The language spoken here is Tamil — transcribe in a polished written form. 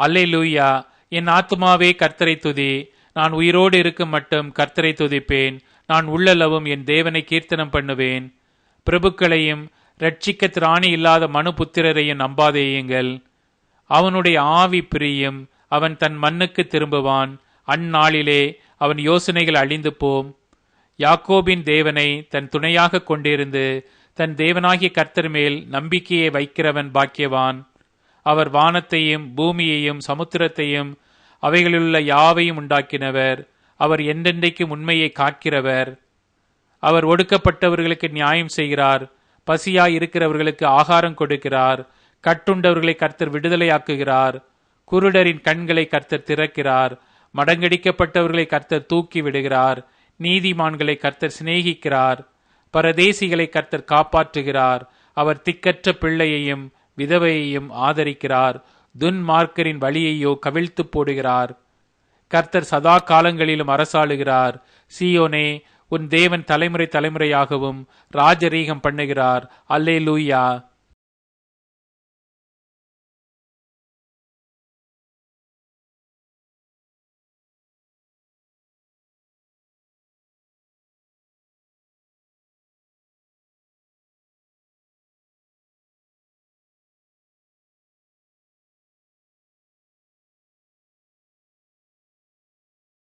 அல்லேலூயா. என் ஆத்துமாவே கர்த்தரை துதி. நான் உயிரோடு இருக்கும் மட்டும் கர்த்தரை துதிப்பேன். நான் உள்ளளவும் என் தேவனை கீர்த்தனம் பண்ணுவேன். பிரபுக்களையும் இரட்சிக்க திராணி இல்லாத மனுபுத்திரரையும் நம்பாதேயுங்கள். அவனுடைய ஆவி பிரியும், அவன் தன் மண்ணுக்கு திரும்புவான். அந்நாளிலே அவன் யோசனைகள் அழிந்து போம். யாக்கோபின் தேவனை தன் துணையாக கொண்டிருந்து தன் தேவனாகிய கர்த்தர் மேல் நம்பிக்கையை வைக்கிறவன் பாக்கியவான். அவர் வானத்தையும் பூமியையும் சமுத்திரத்தையும் அவைகளிலுள்ள யாவையும் உண்டாக்கினவர். அவர் என்றென்றைக்கும் உண்மையை காக்கிறவர். அவர் ஒடுக்கப்பட்டவர்களுக்கு நியாயம் செய்கிறார். பசியாய் இருக்கிறவர்களுக்கு ஆகாரம் கொடுக்கிறார். கட்டுண்டவர்களை கர்த்தர் விடுதலையாக்குகிறார். குருடரின் கண்களை கர்த்தர் திறக்கிறார். மடங்கடிக்கப்பட்டவர்களை கர்த்தர் தூக்கி விடுகிறார். நீதிமான்களை கர்த்தர் சிநேகிக்கிறார். பரதேசிகளை கர்த்தர் காப்பாற்றுகிறார். அவர் திக்கற்ற பிள்ளையையும் விதவையையும் ஆதரிக்கிறார். துன்மார்க்கரின் வழியையோ கவிழ்த்து போடுகிறார். கர்த்தர் சதா காலங்களிலும் அரசாளுகிறார். சீயோனே, உன் தேவன் தலைமுறை தலைமுறையாகவும் ராஜரீகம் பண்ணுகிறார். அல்லேலூயா.